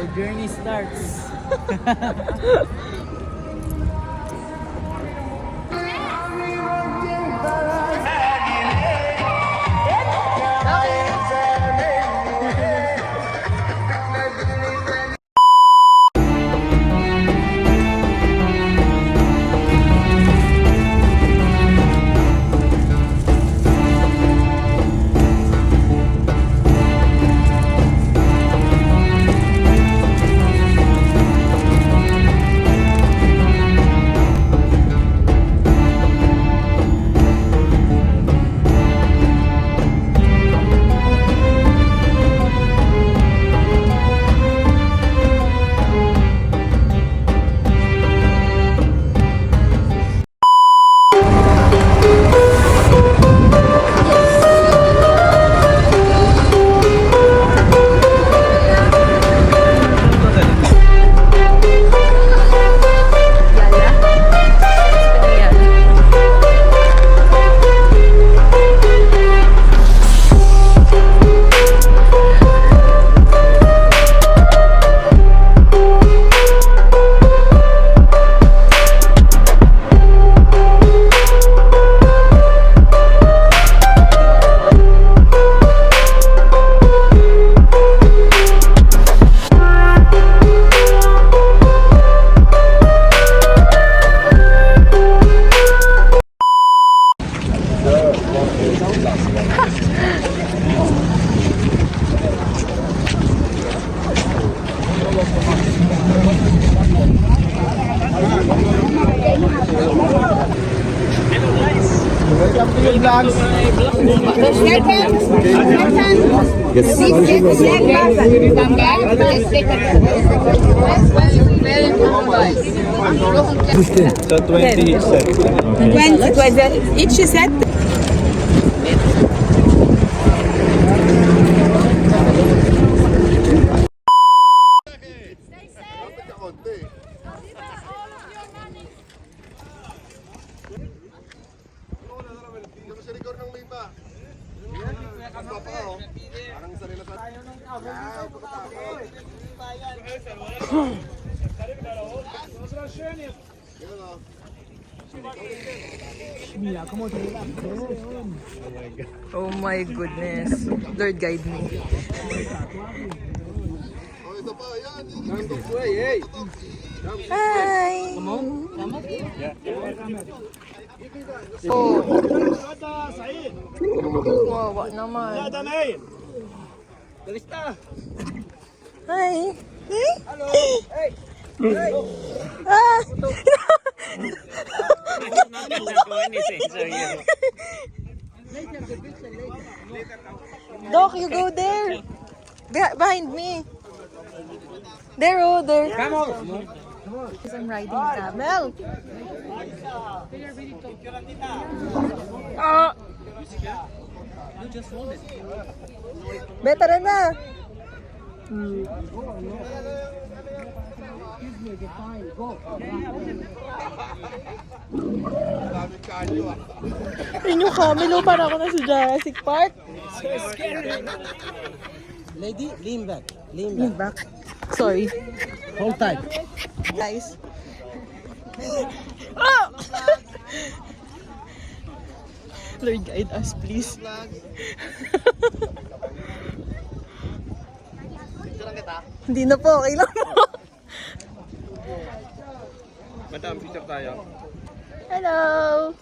The journey starts. So 20 each set. 20 each set. Oh my goodness. Lord guide me. Hi! Oh. Wawa naman. Hi! Hello. Hey. Hey. Ah! Doc, you go there. Behind me. There, oh, there. Come on. I'm riding a camel. Ah! Better na. Yun yung camel, oh, para ako na sa Jurassic Park. So scary. Lady, lean back. Lean Lean back. back. Sorry. Hold tight. Guys. Ah! Lord, guide us, please. Hindi na po, okay lang po. Madam, picture tayo. Hello!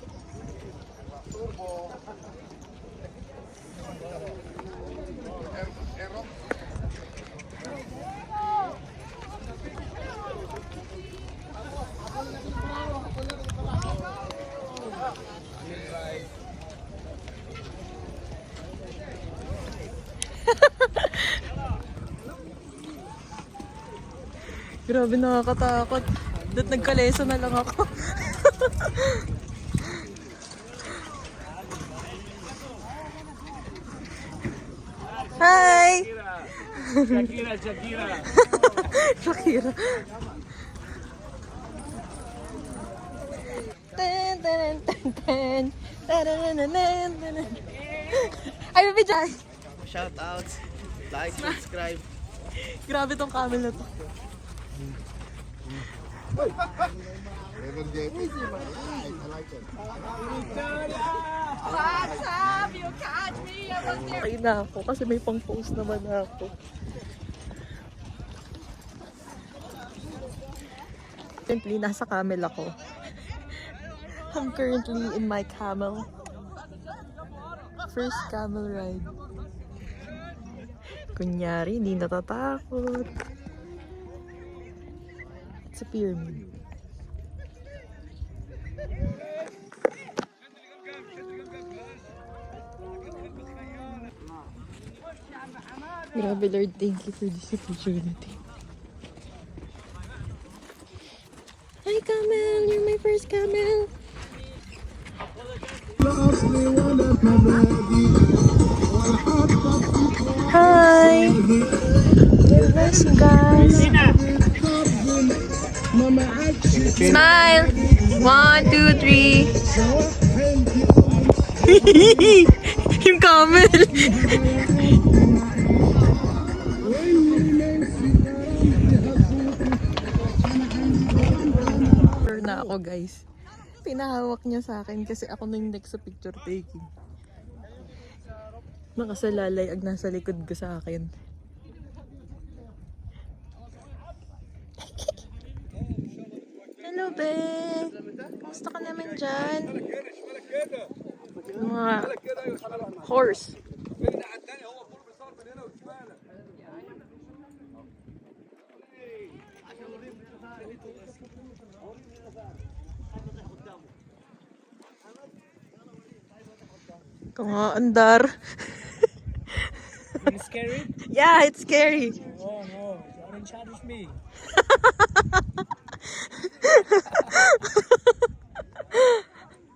Grabe, nakakatakot. Dapat nagkaleso na lang ako. Hi! Shakira. Shakira. Ten, ten, ten, ten. Ay, bibidyan. Shout out. Like, subscribe. Grabe tong camel na to. Ay na ako kasi may pang-post naman ako. Currently, nasa camel ako. I'm currently in my camel. First camel ride. Kunyari, hindi natatakot. It's a pyramid. Grabe, Lord, thank you for this opportunity. Hi, camel! You're my first camel! Hi! Bless you guys! Smile! 1, 2, 3! Yung camel! Na ako, guys. Pinahawak niya sa akin kasi ako na yung next sa picture taking. Nakasalalay ag nasa likod ko sa akin. Hello, be! Kamusta ka naman dyan? Mga horse. Ito nga, andar. It's scary? Yeah, it's scary. Oh no, don't challenge me.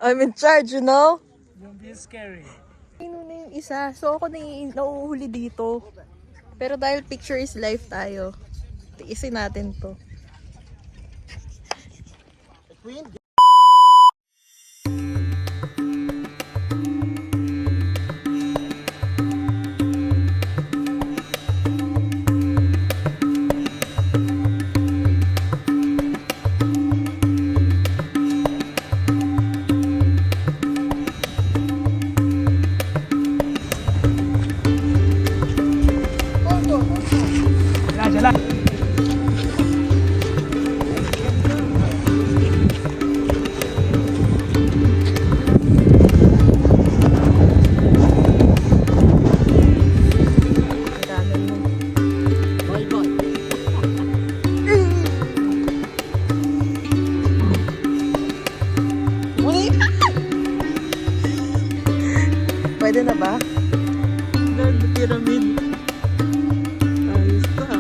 I'm in charge, you know? Don't be scary. Sino na yung isa? So ako na yung nauuhuli dito. Pero dahil picture is life tayo, tiisin natin to. Pwede na ba? Ganda pyramid. Ayos to ha.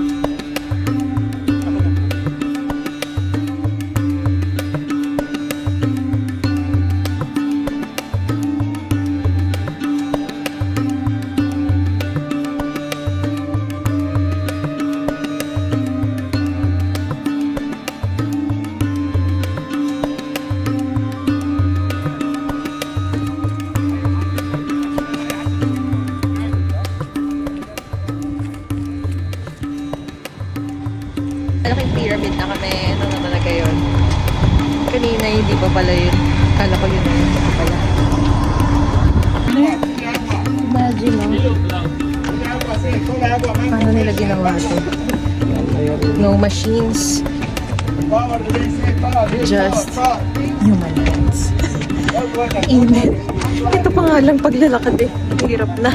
Malaking pyramid na kami. Ano na talaga yun? Kanina hindi pa pala yun. Kala ko yun na yun. Hindi pala. Imagine mo. Paano nila ginawa ito? No machines. Just human hands. Init. Ito pa nga lang paglalakad eh. Hirap na.